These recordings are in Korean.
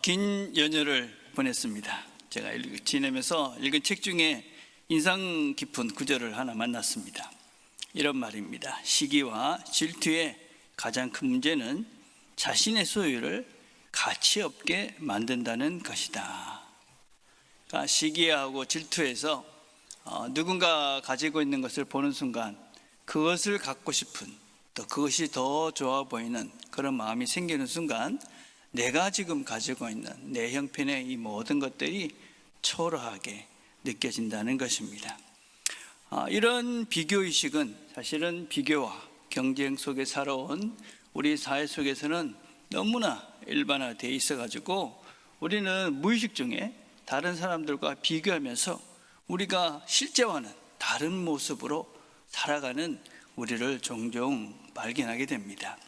긴 연휴를 보냈습니다. 제가 지내면서 읽은 책 중에 인상 깊은 구절을 하나 만났습니다. 이런 말입니다. 시기와 질투의 가장 큰 문제는 자신의 소유를 가치 없게 만든다는 것이다. 그러니까 시기하고 질투에서 누군가 가지고 있는 것을 보는 순간 그것을 갖고 싶은, 또 그것이 더 좋아 보이는 그런 마음이 생기는 순간 내가 지금 가지고 있는 내 형편의 이 모든 것들이 초라하게 느껴진다는 것입니다. 이런 비교의식은 사실은 비교와 경쟁 속에 살아온 우리 사회 속에서는 너무나 일반화되어 있어가지고 우리는 무의식 중에 다른 사람들과 비교하면서 우리가 실제와는 다른 모습으로 살아가는 우리를 종종 발견하게 됩니다.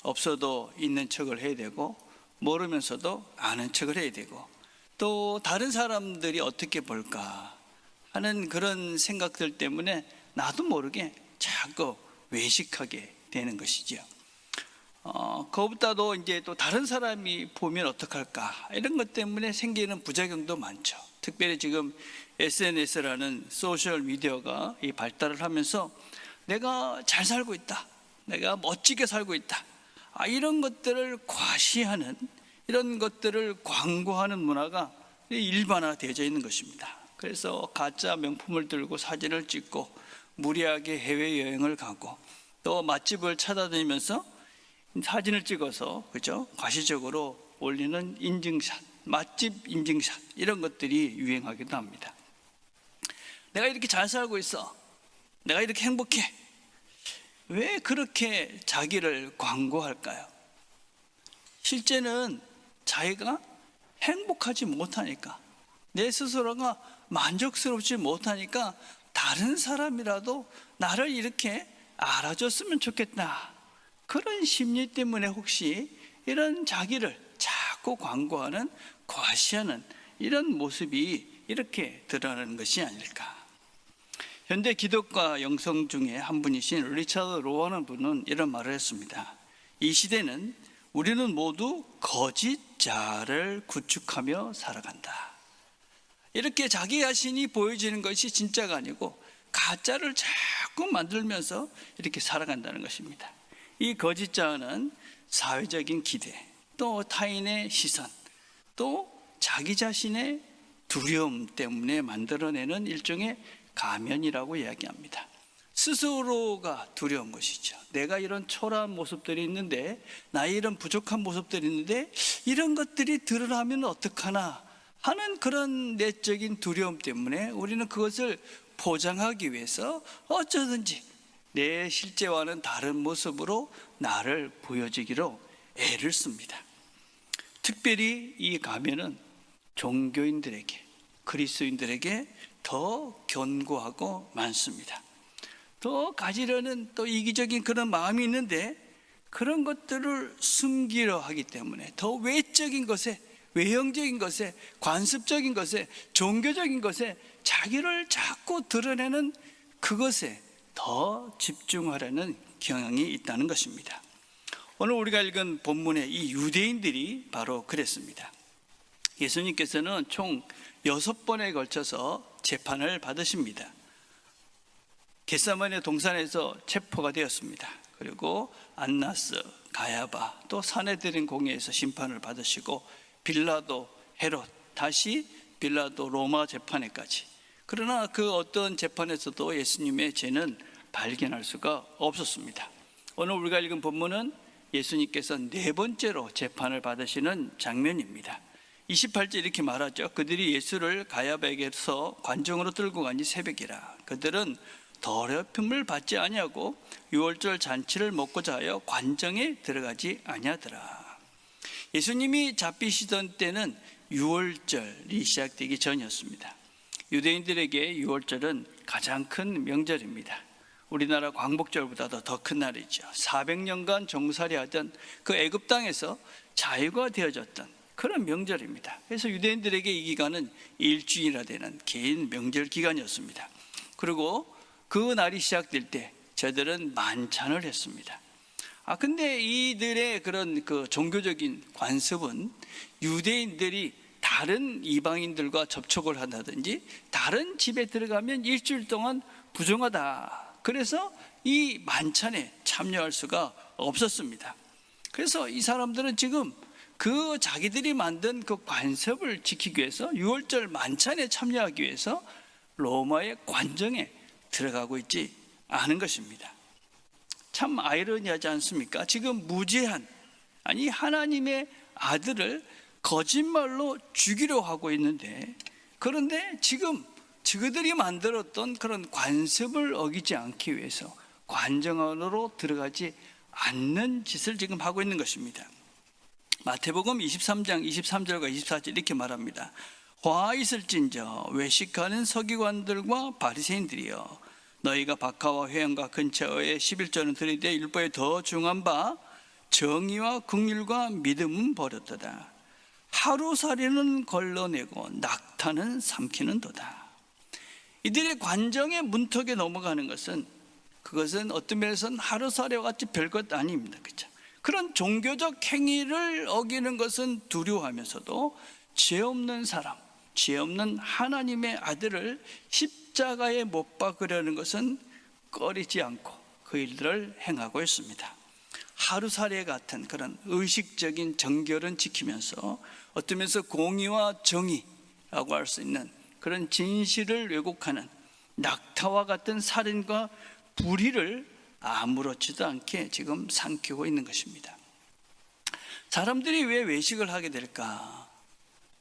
없어도 있는 척을 해야 되고 모르면서도 아는 척을 해야 되고 또 다른 사람들이 어떻게 볼까 하는 그런 생각들 때문에 나도 모르게 자꾸 외식하게 되는 것이죠. 그것보다도 이제 또 다른 사람이 보면 어떡할까 이런 것 때문에 생기는 부작용도 많죠. 특별히 지금 SNS라는 소셜 미디어가 이 발달을 하면서 내가 잘 살고 있다, 내가 멋지게 살고 있다, 이런 것들을 과시하는, 이런 것들을 광고하는 문화가 일반화되어져 있는 것입니다. 그래서 가짜 명품을 들고 사진을 찍고 무리하게 해외여행을 가고 또 맛집을 찾아다니면서 사진을 찍어서 과시적으로 올리는 인증샷, 맛집 인증샷 이런 것들이 유행하기도 합니다. 내가 이렇게 잘 살고 있어, 내가 이렇게 행복해, 왜 그렇게 자기를 광고할까요? 실제는 자기가 행복하지 못하니까, 내 스스로가 만족스럽지 못하니까 다른 사람이라도 나를 이렇게 알아줬으면 좋겠다, 그런 심리 때문에 혹시 이런 자기를 자꾸 광고하는, 과시하는 이런 모습이 이렇게 드러나는 것이 아닐까. 현대 기독가 영성 중에 한 분이신 리차드 로우라는 분은 이런 말을 했습니다. 이 시대는 우리는 모두 거짓 자아를 구축하며 살아간다. 이렇게 자기 자신이 보여지는 것이 진짜가 아니고 가짜를 자꾸 만들면서 이렇게 살아간다는 것입니다. 이 거짓 자아는 사회적인 기대, 또 타인의 시선, 또 자기 자신의 두려움 때문에 만들어내는 일종의 가면이라고 이야기합니다. 스스로가 두려운 것이죠. 내가 이런 초라한 모습들이 있는데, 나의 이런 부족한 모습들이 있는데 이런 것들이 드러나면 어떡하나 하는 그런 내적인 두려움 때문에 우리는 그것을 포장하기 위해서 어쩌든지 내 실제와는 다른 모습으로 나를 보여주기로 애를 씁니다. 특별히 이 가면은 종교인들에게, 그리스도인들에게 더 견고하고 많습니다. 더 가지려는 또 이기적인 그런 마음이 있는데 그런 것들을 숨기려 하기 때문에 더 외적인 것에, 외형적인 것에, 관습적인 것에, 종교적인 것에 자기를 자꾸 드러내는 그것에 더 집중하려는 경향이 있다는 것입니다. 오늘 우리가 읽은 본문의 이 유대인들이 바로 그랬습니다. 예수님께서는 총 6번에 걸쳐서 재판을 받으십니다. 겟세마네 동산에서 체포가 되었습니다. 그리고 안나스, 가야바, 또 산헤드린 공회에서 심판을 받으시고 빌라도, 헤롯, 다시 빌라도 로마 재판에까지. 그러나 그 어떤 재판에서도 예수님의 죄는 발견할 수가 없었습니다. 오늘 우리가 읽은 본문은 예수님께서 4번째로 재판을 받으시는 장면입니다. 28절 이렇게 말하죠. 그들이 예수를 가야바에게서 관정으로 들고 간지 새벽이라. 그들은 더럽힘을 받지 아니하고 유월절 잔치를 먹고자 하여 관정에 들어가지 아니하더라. 예수님이 잡히시던 때는 유월절이 시작되기 전이었습니다. 유대인들에게 유월절은 가장 큰 명절입니다. 우리나라 광복절보다도 더 큰 날이죠. 400년간 종살이하던 그 애굽 땅에서 자유가 되어졌던 그런 명절입니다. 그래서 유대인들에게 이 기간은 일주일이나 되는 긴 명절 기간이었습니다. 그리고 그 날이 시작될 때 저들은 만찬을 했습니다. 근데 이들의 그런 그 종교적인 관습은 유대인들이 다른 이방인들과 접촉을 한다든지 다른 집에 들어가면 일주일 동안 부정하다. 그래서 이 만찬에 참여할 수가 없었습니다. 그래서 이 사람들은 지금 그 자기들이 만든 그 관습을 지키기 위해서 유월절 만찬에 참여하기 위해서 로마의 관정에 들어가고 있지 않은 것입니다. 참 아이러니하지 않습니까? 지금 무죄한, 아니 하나님의 아들을 거짓말로 죽이려 하고 있는데, 그런데 지금 저들이 만들었던 그런 관습을 어기지 않기 위해서 관정 안으로 들어가지 않는 짓을 지금 하고 있는 것입니다. 마태복음 23장 23절과 24절 이렇게 말합니다. 화 있을진저 외식하는 서기관들과 바리새인들이여, 너희가 박하와 회당과 근처에 11조는 들이되 율법에 더 중한 바 정의와 긍휼과 믿음은 버렸도다. 하루살이는 걸러내고 낙타는 삼키는도다. 이들의 관정의 문턱에 넘어가는 것은, 그것은 어떤 면에서는 하루살이와 같이 별것 아닙니다. 그렇죠? 그런 종교적 행위를 어기는 것은 두려워하면서도 죄 없는 사람, 죄 없는 하나님의 아들을 십자가에 못 박으려는 것은 꺼리지 않고 그 일들을 행하고 있습니다. 하루살이 같은 그런 의식적인 정결은 지키면서 어떤 면에서 공의와 정의라고 할 수 있는 그런 진실을 왜곡하는 낙타와 같은 살인과 불의를 아무렇지도 않게 지금 삼키고 있는 것입니다. 사람들이 왜 외식을 하게 될까?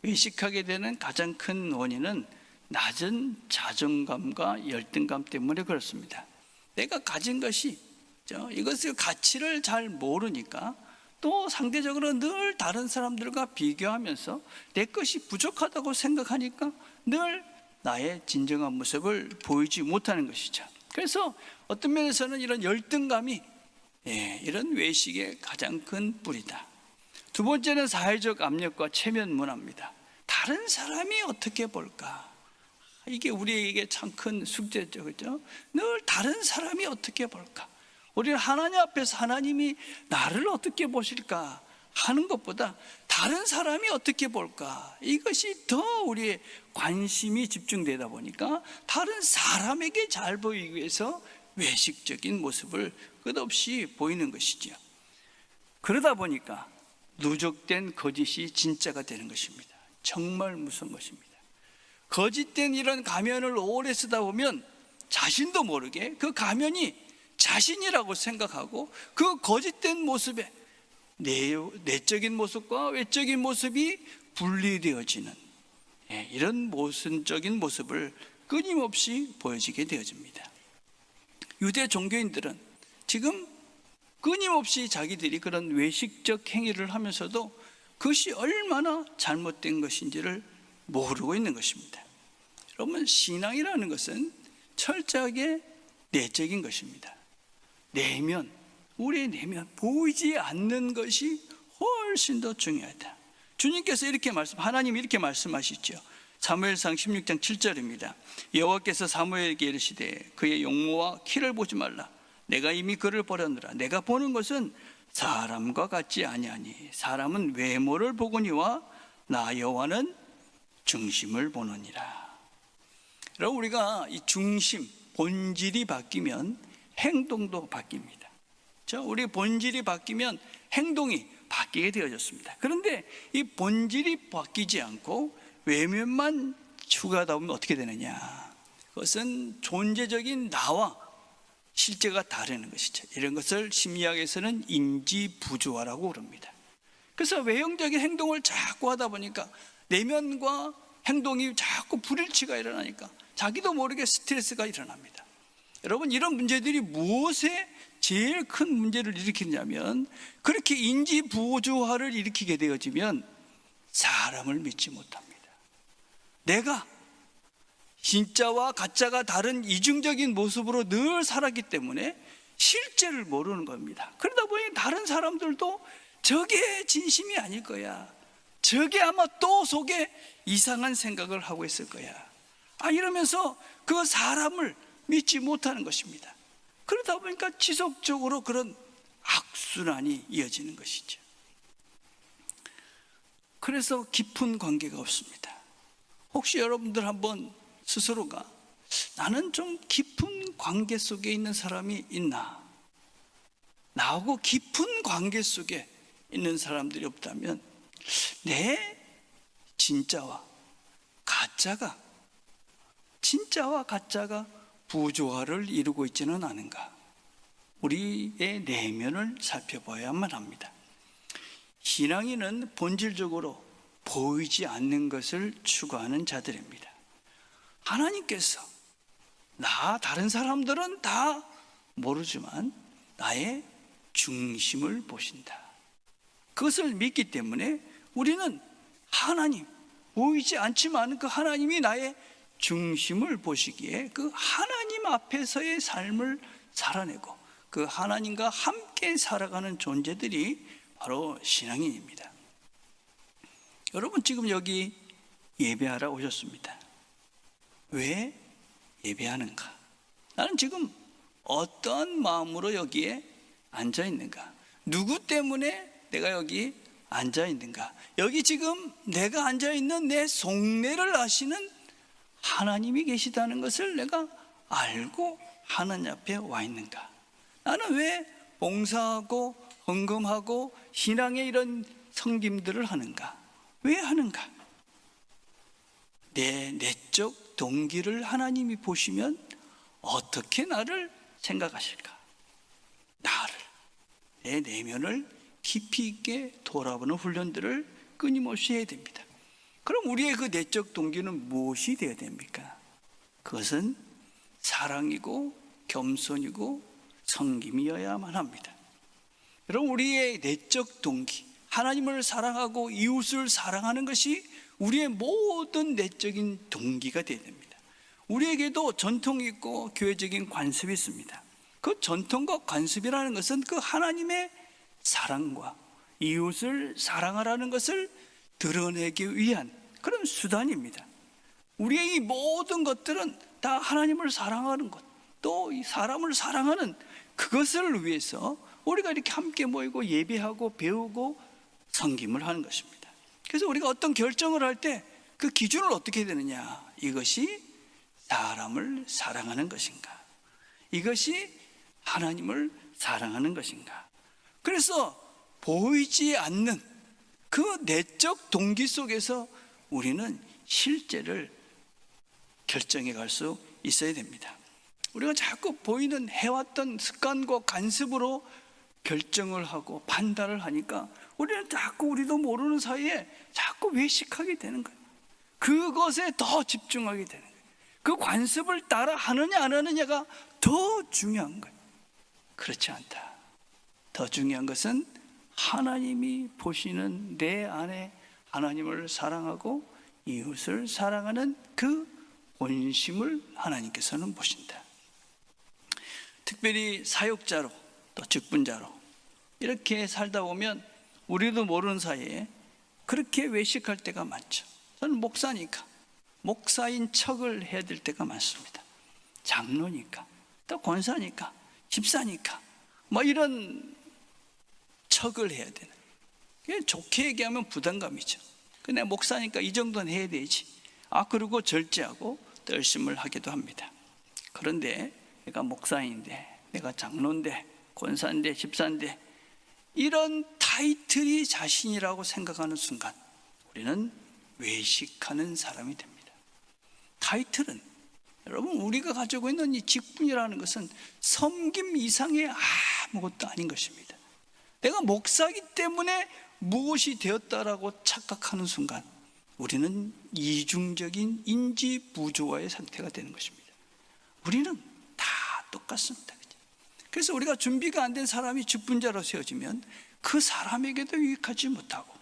외식하게 되는 가장 큰 원인은 낮은 자존감과 열등감 때문에 그렇습니다. 내가 가진 것이, 이것의 가치를 잘 모르니까 또 상대적으로 늘 다른 사람들과 비교하면서 내 것이 부족하다고 생각하니까 늘 나의 진정한 모습을 보이지 못하는 것이죠. 그래서 어떤 면에서는 이런 열등감이 이런 외식의 가장 큰 뿌리다. 두 번째는 사회적 압력과 체면 문화입니다. 다른 사람이 어떻게 볼까? 이게 우리에게 참 큰 숙제죠, 그렇죠? 늘 다른 사람이 어떻게 볼까? 우리는 하나님 앞에서 하나님이 나를 어떻게 보실까 하는 것보다 다른 사람이 어떻게 볼까, 이것이 더 우리의 관심이 집중되다 보니까 다른 사람에게 잘 보이기 위해서 외식적인 모습을 끝없이 보이는 것이죠. 그러다 보니까 누적된 거짓이 진짜가 되는 것입니다. 정말 무서운 것입니다. 거짓된 이런 가면을 오래 쓰다 보면 자신도 모르게 그 가면이 자신이라고 생각하고 그 거짓된 모습에 내적인 모습과 외적인 모습이 분리되어지는 이런 모순적인 모습을 끊임없이 보여지게 되어집니다. 유대 종교인들은 지금 끊임없이 자기들이 그런 외식적 행위를 하면서도 그것이 얼마나 잘못된 것인지를 모르고 있는 것입니다. 여러분, 신앙이라는 것은 철저하게 내적인 것입니다. 내면, 우리의 내면, 보이지 않는 것이 훨씬 더 중요하다. 주님께서 하나님이 이렇게 말씀하시죠. 사무엘상 16장 7절입니다. 여호와께서 사무엘에게 이르시되 그의 용모와 키를 보지 말라. 내가 이미 그를 버렸노라. 내가 보는 것은 사람과 같지 아니하니 사람은 외모를 보거니와 나 여호와는 중심을 보느니라. 여러분, 우리가 이 중심, 본질이 바뀌면 행동도 바뀝니다. 우리 본질이 바뀌면 행동이 바뀌게 되어졌습니다. 그런데 이 본질이 바뀌지 않고 외면만 추가하다 보면 어떻게 되느냐? 그것은 존재적인 나와 실제가 다르는 것이죠. 이런 것을 심리학에서는 인지부조화라고 부릅니다. 그래서 외형적인 행동을 자꾸 하다 보니까 내면과 행동이 자꾸 불일치가 일어나니까 자기도 모르게 스트레스가 일어납니다. 여러분, 이런 문제들이 무엇에 제일 큰 문제를 일으키냐면, 그렇게 인지부조화를 일으키게 되어지면 사람을 믿지 못합니다. 내가 진짜와 가짜가 다른 이중적인 모습으로 늘 살았기 때문에 실제를 모르는 겁니다. 그러다 보니 다른 사람들도 저게 진심이 아닐 거야, 저게 아마 또 속에 이상한 생각을 하고 있을 거야, 이러면서 그 사람을 믿지 못하는 것입니다. 그러다 보니까 지속적으로 그런 악순환이 이어지는 것이죠. 그래서 깊은 관계가 없습니다. 혹시 여러분들 한번 스스로가 나는 좀 깊은 관계 속에 있는 사람이 있나? 나하고 깊은 관계 속에 있는 사람들이 없다면 내 진짜와 가짜가 부조화를 이루고 있지는 않은가? 우리의 내면을 살펴봐야만 합니다. 신앙인은 본질적으로 보이지 않는 것을 추구하는 자들입니다. 하나님께서 다른 사람들은 다 모르지만 나의 중심을 보신다. 그것을 믿기 때문에 우리는 하나님, 보이지 않지만 그 하나님이 나의 중심을 보시기에 그 하나님 앞에서의 삶을 살아내고 그 하나님과 함께 살아가는 존재들이 바로 신앙인입니다. 여러분 지금 여기 예배하러 오셨습니다. 왜 예배하는가? 나는 지금 어떤 마음으로 여기에 앉아 있는가? 누구 때문에 내가 여기 앉아 있는가? 여기 지금 내가 앉아 있는 내 속내를 아시는 하나님이 계시다는 것을 내가 알고 하나님 앞에 와 있는가? 나는 왜 봉사하고 헌금하고 신앙의 이런 섬김들을 하는가? 왜 하는가? 내 내적 동기를 하나님이 보시면 어떻게 나를 생각하실까? 내 내면을 깊이 있게 돌아보는 훈련들을 끊임없이 해야 됩니다. 그럼 우리의 그 내적 동기는 무엇이 되어야 됩니까? 그것은 사랑이고 겸손이고 섬김이어야만 합니다. 여러분 우리의 내적 동기, 하나님을 사랑하고 이웃을 사랑하는 것이 우리의 모든 내적인 동기가 되어야 됩니다. 우리에게도 전통이 있고 교회적인 관습이 있습니다. 그 전통과 관습이라는 것은 그 하나님의 사랑과 이웃을 사랑하라는 것을 드러내기 위한 그런 수단입니다. 우리의 이 모든 것들은 다 하나님을 사랑하는 것, 또 이 사람을 사랑하는 그것을 위해서 우리가 이렇게 함께 모이고 예배하고 배우고 섬김을 하는 것입니다. 그래서 우리가 어떤 결정을 할 때 그 기준을 어떻게 되느냐? 이것이 사람을 사랑하는 것인가? 이것이 하나님을 사랑하는 것인가? 그래서 보이지 않는 그 내적 동기 속에서 우리는 실제를 결정해 갈 수 있어야 됩니다. 우리가 자꾸 보이는 해왔던 습관과 관습으로 결정을 하고 판단을 하니까 우리는 자꾸 우리도 모르는 사이에 자꾸 외식하게 되는 거예요. 그것에 더 집중하게 되는 거예요. 그 관습을 따라 하느냐 안 하느냐가 더 중요한 거예요. 그렇지 않다. 더 중요한 것은 하나님이 보시는 내 안에 하나님을 사랑하고 이웃을 사랑하는 그 본심을 하나님께서는 보신다. 특별히 사역자로 또 직분자로 이렇게 살다 보면 우리도 모르는 사이에 그렇게 외식할 때가 많죠. 저는 목사니까 목사인 척을 해야 될 때가 많습니다. 장로니까 또 권사니까 집사니까 뭐 이런 척을 해야 되는, 좋게 얘기하면 부담감이죠. 근데 목사니까 이 정도는 해야 되지. 그리고 절제하고 떨심을 하기도 합니다. 그런데 내가 목사인데, 내가 장로인데, 권사인데, 집사인데 이런 타이틀이 자신이라고 생각하는 순간 우리는 외식하는 사람이 됩니다. 타이틀은 여러분 우리가 가지고 있는 이 직분이라는 것은 섬김 이상의 아무것도 아닌 것입니다. 내가 목사이기 때문에 무엇이 되었다라고 착각하는 순간 우리는 이중적인 인지 부조화의 상태가 되는 것입니다. 우리는 다 똑같습니다. 그래서 우리가 준비가 안 된 사람이 직분자로 세워지면 그 사람에게도 유익하지 못하고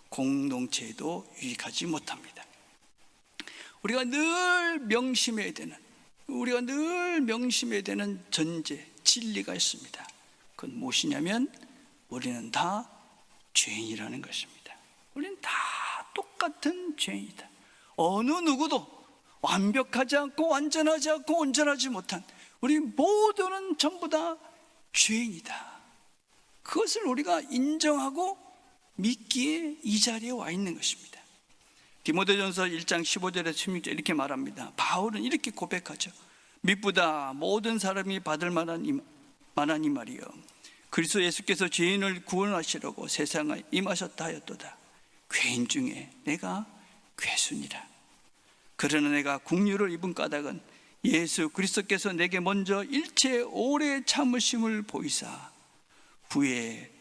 공동체에도 유익하지 못합니다. 우리가 늘 명심해야 되는 전제, 진리가 있습니다. 그건 무엇이냐면 우리는 다 죄인이라는 것입니다. 우리는 다 똑같은 죄인이다. 어느 누구도 완벽하지 않고 완전하지 않고 온전하지 못한 우리 모두는 전부 다 죄인이다. 그것을 우리가 인정하고 믿기에 이 자리에 와 있는 것입니다. 디모데전서 1장 15절에서 16절 이렇게 말합니다. 바울은 이렇게 고백하죠. 미쁘다 모든 사람이 받을 만한 이 말이요 그리스도 예수께서 죄인을 구원하시려고 세상에 임하셨다 하였도다. 괴인 중에 내가 괴순이라. 그러나 내가 국류를 입은 까닭은 예수 그리스도께서 내게 먼저 일체 오래 참으심을 보이사 후에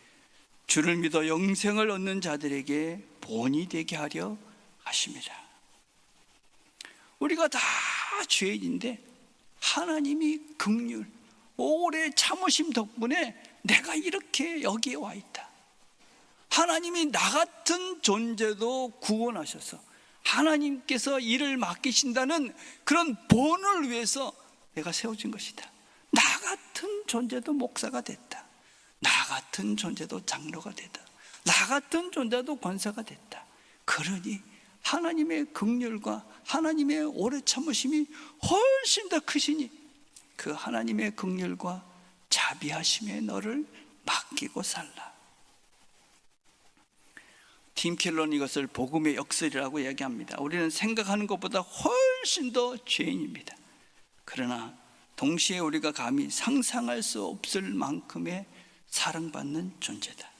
주를 믿어 영생을 얻는 자들에게 본이 되게 하려 하심이라. 우리가 다 죄인인데 하나님이 긍휼, 오래 참으심 덕분에 내가 이렇게 여기에 와 있다. 하나님이 나 같은 존재도 구원하셔서 하나님께서 일을 맡기신다는 그런 본을 위해서 내가 세워진 것이다. 나 같은 존재도 목사가 됐다. 나 같은 존재도 장로가 됐다. 나 같은 존재도 권사가 됐다. 그러니 하나님의 긍휼과 하나님의 오래 참으심이 훨씬 더 크시니 그 하나님의 긍휼과 자비하심에 너를 맡기고 살라. 팀 켈러는 이것을 복음의 역설이라고 이야기합니다. 우리는 생각하는 것보다 훨씬 더 죄인입니다. 그러나 동시에 우리가 감히 상상할 수 없을 만큼의 사랑받는 존재다.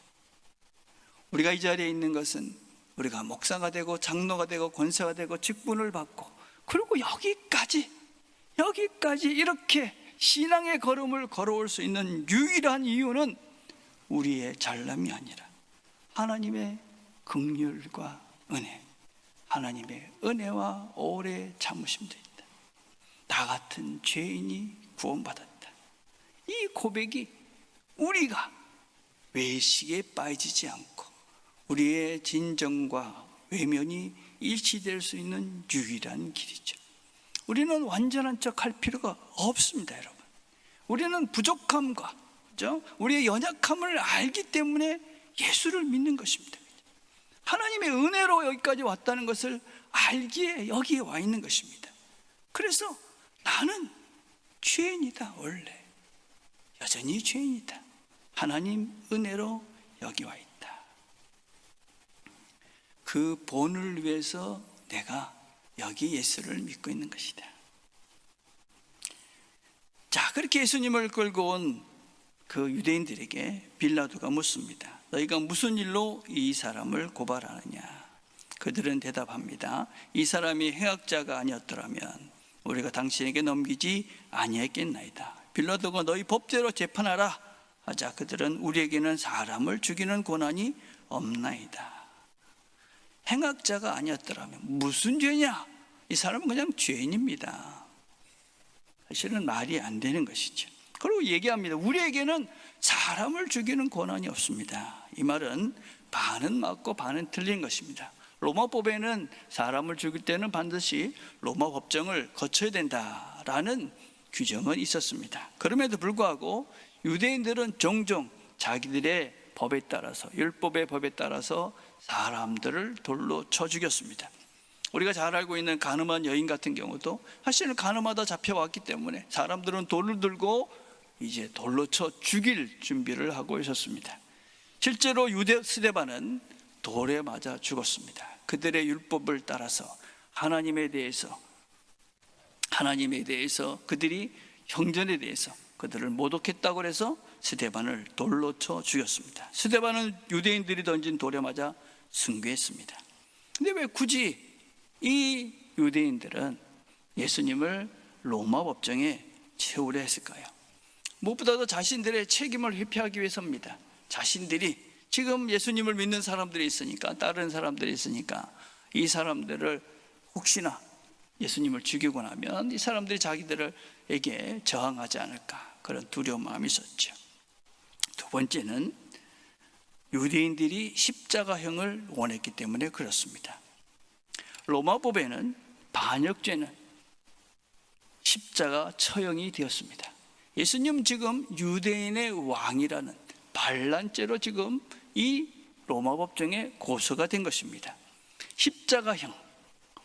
우리가 이 자리에 있는 것은 우리가 목사가 되고 장로가 되고 권사가 되고 직분을 받고 그리고 여기까지 이렇게 신앙의 걸음을 걸어올 수 있는 유일한 이유는 우리의 잘남이 아니라 하나님의 긍휼과 은혜, 하나님의 은혜와 오래 참으심도 있다. 나 같은 죄인이 구원받았다. 이 고백이 우리가 외식에 빠지지 않고 우리의 진정과 외면이 일치될 수 있는 유일한 길이죠. 우리는 완전한 척 할 필요가 없습니다, 여러분. 우리는 부족함과 우리의 연약함을 알기 때문에 예수를 믿는 것입니다. 하나님의 은혜로 여기까지 왔다는 것을 알기에 여기에 와 있는 것입니다. 그래서 나는 죄인이다. 원래 여전히 죄인이다. 하나님 은혜로 여기 와 있다. 그 본을 위해서 내가 여기 예수를 믿고 있는 것이다. 자, 그렇게 예수님을 끌고 온 그 유대인들에게 빌라도가 묻습니다. 너희가 무슨 일로 이 사람을 고발하느냐? 그들은 대답합니다. 이 사람이 행악자가 아니었더라면 우리가 당신에게 넘기지 아니했겠나이다. 빌라도가 너희 법대로 재판하라 하자 그들은 우리에게는 사람을 죽이는 권한이 없나이다. 행악자가 아니었더라면 무슨 죄냐? 이 사람은 그냥 죄인입니다. 사실은 말이 안 되는 것이죠. 그리고 얘기합니다. 우리에게는 사람을 죽이는 권한이 없습니다. 이 말은 반은 맞고 반은 틀린 것입니다. 로마법에는 사람을 죽일 때는 반드시 로마 법정을 거쳐야 된다라는 규정은 있었습니다. 그럼에도 불구하고 유대인들은 종종 자기들의 법에 따라서, 율법의 법에 따라서 사람들을 돌로 쳐 죽였습니다. 우리가 잘 알고 있는 가늠한 여인 같은 경우도 사실은 가늠하다 잡혀왔기 때문에 사람들은 돌을 들고 이제 돌로 쳐 죽일 준비를 하고 있었습니다. 실제로 유대 스데반은 돌에 맞아 죽었습니다. 그들의 율법을 따라서 하나님에 대해서 그들이 형전에 대해서 그들을 모독했다고 해서 스데반을 돌로 쳐 죽였습니다. 스데반은 유대인들이 던진 돌에 맞아 순교했습니다. 근데 왜 굳이 이 유대인들은 예수님을 로마 법정에 채우려 했을까요? 무엇보다도 자신들의 책임을 회피하기 위해서입니다. 자신들이 지금 예수님을 믿는 사람들이 있으니까, 다른 사람들이 있으니까 이 사람들을 혹시나 예수님을 죽이고 나면 이 사람들이 자기들에게 저항하지 않을까, 그런 두려운 마음이 있었죠. 두 번째는 유대인들이 십자가형을 원했기 때문에 그렇습니다. 로마법에는 반역죄는 십자가 처형이 되었습니다. 예수님 지금 유대인의 왕이라는 반란죄로 지금 이 로마 법정에 고소가 된 것입니다. 십자가형.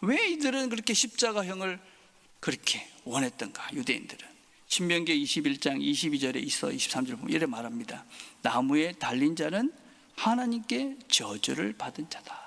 왜 이들은 그렇게 십자가형을 그렇게 원했던가? 유대인들은 신명기 21장 22절에 있어 23절 보면 이래 말합니다. 나무에 달린 자는 하나님께 저주를 받은 자다.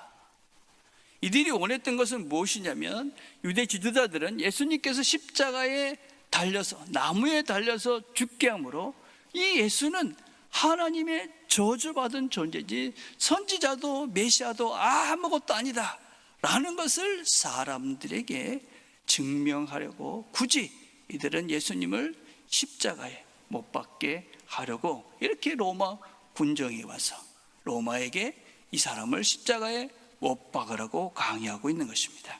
이들이 원했던 것은 무엇이냐면, 유대 지도자들은 예수님께서 십자가에 달려서, 나무에 달려서 죽게 함으로 이 예수는 하나님의 저주받은 존재지 선지자도 메시아도 아무것도 아니다 라는 것을 사람들에게 증명하려고 굳이 이들은 예수님을 십자가에 못 박게 하려고 이렇게 로마 군정이 와서 로마에게 이 사람을 십자가에 못 박으라고 강요하고 있는 것입니다.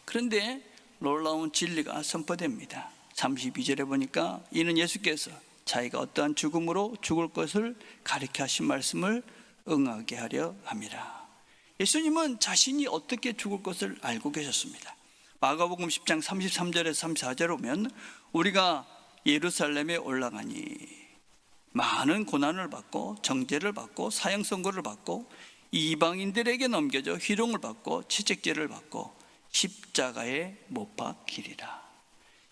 그런데 놀라운 진리가 선포됩니다. 32절에 보니까 이는 예수께서 자기가 어떠한 죽음으로 죽을 것을 가리켜 하신 말씀을 응하게 하려 함이라. 예수님은 자신이 어떻게 죽을 것을 알고 계셨습니다. 마가복음 10장 33절에서 34절에 보면 우리가 예루살렘에 올라가니 많은 고난을 받고 정죄를 받고 사형 선고를 받고 이방인들에게 넘겨져 희롱을 받고 채찍질을 받고 십자가에 못 박히리라.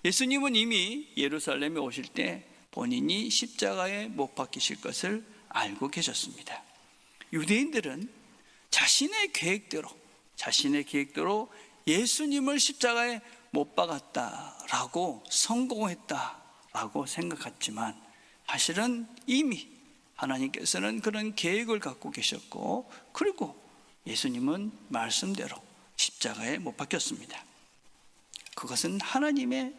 예수님은 이미 예루살렘에 오실 때 본인이 십자가에 못 박히실 것을 알고 계셨습니다. 유대인들은 자신의 계획대로 예수님을 십자가에 못 박았다라고 성공했다라고 생각했지만, 사실은 이미 하나님께서는 그런 계획을 갖고 계셨고, 그리고 예수님은 말씀대로 십자가에 못 박혔습니다. 그것은 하나님의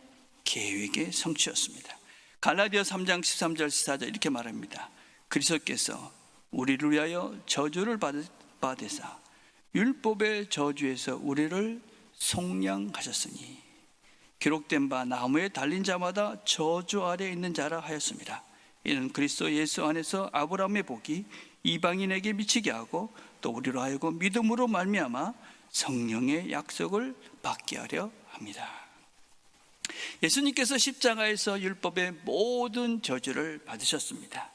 계획의 성취였습니다. 갈라디아 3장 13절 14절 이렇게 말합니다. 그리스도께서 우리를 위하여 저주를 받으사 율법의 저주에서 우리를 속량하셨으니 기록된 바 나무에 달린 자마다 저주 아래 있는 자라 하였습니다. 이는 그리스도 예수 안에서 아브라함의 복이 이방인에게 미치게 하고 또 우리로 하여금 믿음으로 말미암아 성령의 약속을 받게 하려 합니다. 예수님께서 십자가에서 율법의 모든 저주를 받으셨습니다.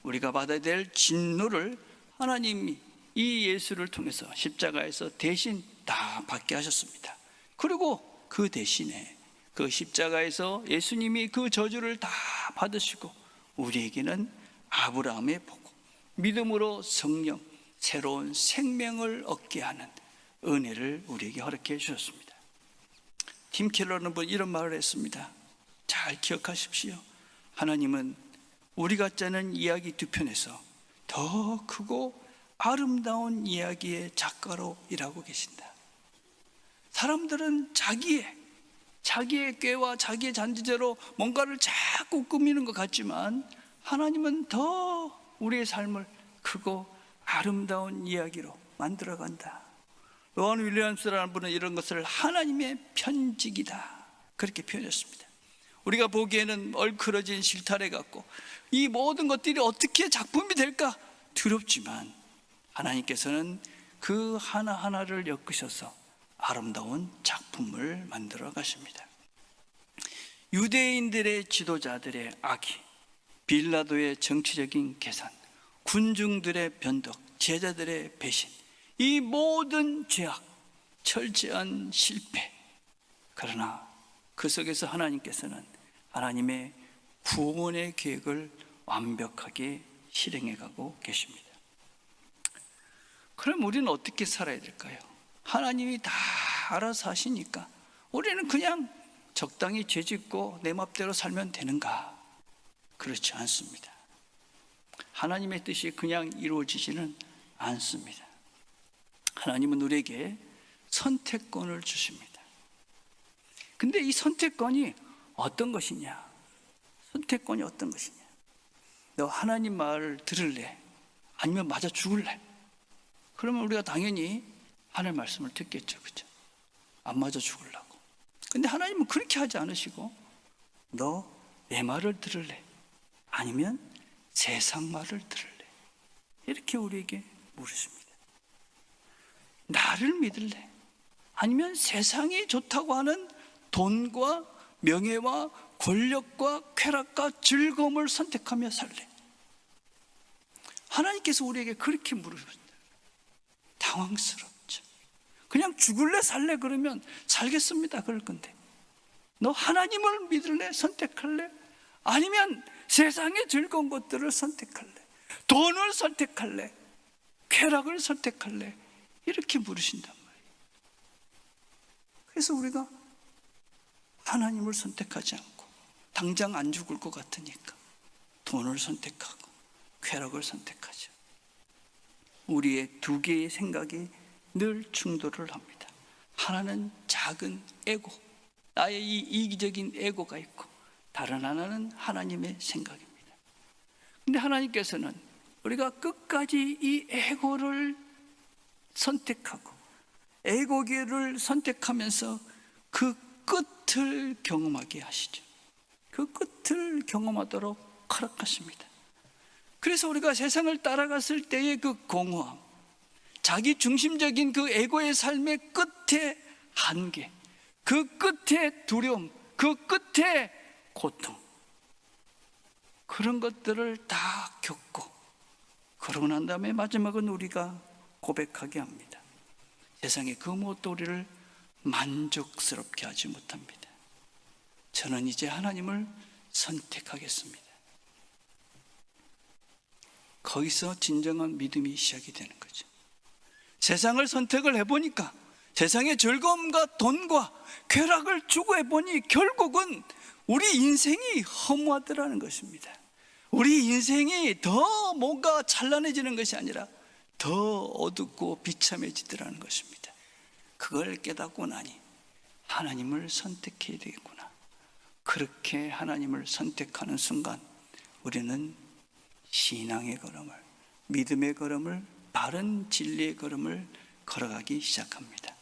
우리가 받아야 될 진노를 하나님이 이 예수를 통해서 십자가에서 대신 다 받게 하셨습니다. 그리고 그 대신에 그 십자가에서 예수님이 그 저주를 다 받으시고 우리에게는 아브라함의 복, 믿음으로 성령, 새로운 생명을 얻게 하는 은혜를 우리에게 허락해 주셨습니다. 팀 켈러는 이런 말을 했습니다. 잘 기억하십시오. 하나님은 우리 같지 않은 이야기 두 편에서 더 크고 아름다운 이야기의 작가로 일하고 계신다. 사람들은 자기의 꾀와 자기의 잔디제로 뭔가를 자꾸 꾸미는 것 같지만, 하나님은 더 우리의 삶을 크고 아름다운 이야기로 만들어간다. 로한 윌리엄스라는 분은 이런 것을 하나님의 편직이다 그렇게 표현했습니다. 우리가 보기에는 얼크러진 실타래 같고 이 모든 것들이 어떻게 작품이 될까 두렵지만, 하나님께서는 그 하나하나를 엮으셔서 아름다운 작품을 만들어 가십니다. 유대인들의 지도자들의 악의, 빌라도의 정치적인 계산, 군중들의 변덕, 제자들의 배신, 이 모든 죄악, 철저한 실패, 그러나 그 속에서 하나님께서는 하나님의 구원의 계획을 완벽하게 실행해 가고 계십니다. 그럼 우리는 어떻게 살아야 될까요? 하나님이 다 알아서 하시니까 우리는 그냥 적당히 죄짓고 내 맘대로 살면 되는가? 그렇지 않습니다. 하나님의 뜻이 그냥 이루어지지는 않습니다. 하나님은 우리에게 선택권을 주십니다. 근데 이 선택권이 어떤 것이냐? 선택권이 어떤 것이냐? 너 하나님 말을 들을래? 아니면 맞아 죽을래? 그러면 우리가 당연히 하나님 말씀을 듣겠죠. 그렇죠? 안 맞아 죽으려고. 근데 하나님은 그렇게 하지 않으시고 너 내 말을 들을래? 아니면 세상 말을 들을래? 이렇게 우리에게 물으십니다. 나를 믿을래? 아니면 세상이 좋다고 하는 돈과 명예와 권력과 쾌락과 즐거움을 선택하며 살래? 하나님께서 우리에게 그렇게 물으십니다. 당황스럽죠. 그냥 죽을래 살래 그러면 살겠습니다 그럴 건데, 너 하나님을 믿을래? 선택할래? 아니면 세상의 즐거운 것들을 선택할래? 돈을 선택할래? 쾌락을 선택할래? 이렇게 물으신단 말이에요. 그래서 우리가 하나님을 선택하지 않고 당장 안 죽을 것 같으니까 돈을 선택하고 쾌락을 선택하죠. 우리의 두 개의 생각이 늘 충돌을 합니다. 하나는 작은 에고, 나의 이 이기적인 에고가 있고, 다른 하나는 하나님의 생각입니다. 근데 하나님께서는 우리가 끝까지 이 에고를 선택하고 에고기를 선택하면서 그 끝을 경험하게 하시죠. 그 끝을 경험하도록 허락하십니다. 그래서 우리가 세상을 따라갔을 때의 그 공허함, 자기 중심적인 그 에고의 삶의 끝에 한계, 그 끝에 두려움, 그 끝에 고통, 그런 것들을 다 겪고 그러고 난 다음에 마지막은 우리가 고백하게 합니다. 세상의 그 무엇도 우리를 만족스럽게 하지 못합니다. 저는 이제 하나님을 선택하겠습니다. 거기서 진정한 믿음이 시작이 되는 거죠. 세상을 선택을 해보니까 세상의 즐거움과 돈과 쾌락을 추구해보니 결국은 우리 인생이 허무하더라는 것입니다. 우리 인생이 더 뭔가 찬란해지는 것이 아니라 더 어둡고 비참해지더라는 것입니다. 그걸 깨닫고 나니 하나님을 선택해야 되겠구나. 그렇게 하나님을 선택하는 순간 우리는 신앙의 걸음을, 믿음의 걸음을, 바른 진리의 걸음을 걸어가기 시작합니다.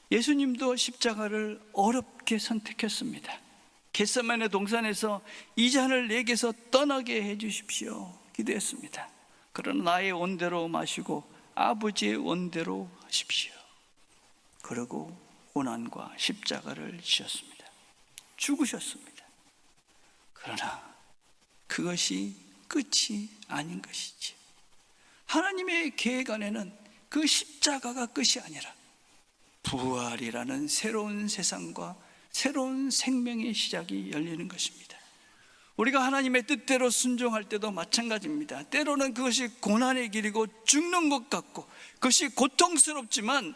예수님도 십자가를 어렵게 선택했습니다. 겟세마네 동산에서 이 잔을 내게서 떠나게 해 주십시오 기도했습니다. 그러나 나의 원대로 마시고 아버지의 원대로 하십시오. 그리고 고난과 십자가를 지셨습니다. 죽으셨습니다. 그러나 그것이 끝이 아닌 것이지. 하나님의 계획 안에는 그 십자가가 끝이 아니라 부활이라는 새로운 세상과 새로운 생명의 시작이 열리는 것입니다. 우리가 하나님의 뜻대로 순종할 때도 마찬가지입니다. 때로는 그것이 고난의 길이고 죽는 것 같고 그것이 고통스럽지만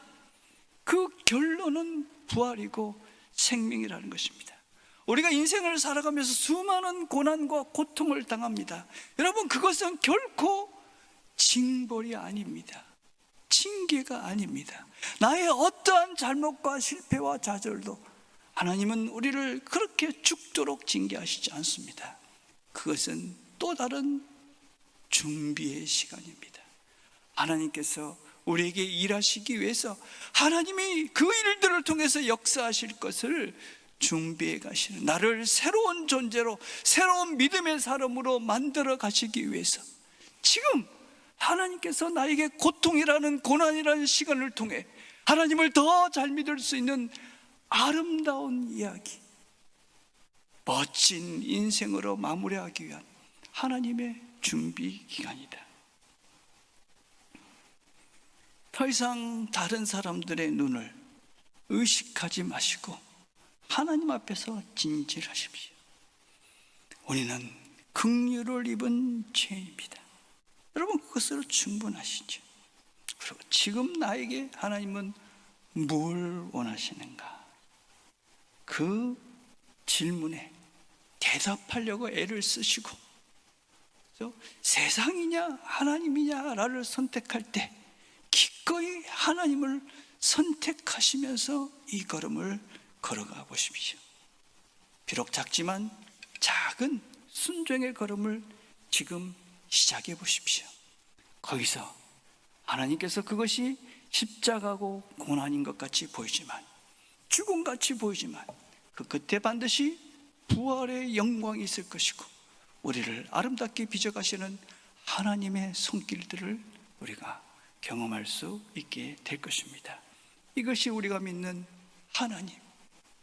그 결론은 부활이고 생명이라는 것입니다. 우리가 인생을 살아가면서 수많은 고난과 고통을 당합니다. 여러분, 그것은 결코 징벌이 아닙니다. 징계가 아닙니다. 나의 어떠한 잘못과 실패와 좌절도 하나님은 우리를 그렇게 죽도록 징계하시지 않습니다. 그것은 또 다른 준비의 시간입니다. 하나님께서 우리에게 일하시기 위해서 하나님이 그 일들을 통해서 역사하실 것을 준비해 가시는, 나를 새로운 존재로, 새로운 믿음의 사람으로 만들어 가시기 위해서 지금 하나님께서 나에게 고통이라는, 고난이라는 시간을 통해 하나님을 더 잘 믿을 수 있는 아름다운 이야기, 멋진 인생으로 마무리하기 위한 하나님의 준비 기간이다. 더 이상 다른 사람들의 눈을 의식하지 마시고 하나님 앞에서 진실하십시오. 우리는 긍휼을 입은 죄입니다. 여러분, 그것으로 충분하시죠. 그리고 지금 나에게 하나님은 뭘 원하시는가? 그 질문에 대답하려고 애를 쓰시고, 세상이냐 하나님이냐를 선택할 때 기꺼이 하나님을 선택하시면서 이 걸음을 걸어가 보십시오. 비록 작지만 작은 순종의 걸음을 지금 시작해 보십시오. 거기서 하나님께서 그것이 십자가고 고난인 것 같이 보이지만, 죽음같이 보이지만 그 끝에 반드시 부활의 영광이 있을 것이고 우리를 아름답게 빚어가시는 하나님의 손길들을 우리가 경험할 수 있게 될 것입니다. 이것이 우리가 믿는 하나님,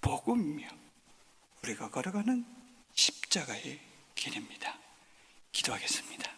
복음이며 우리가 걸어가는 십자가의 길입니다. 기도하겠습니다.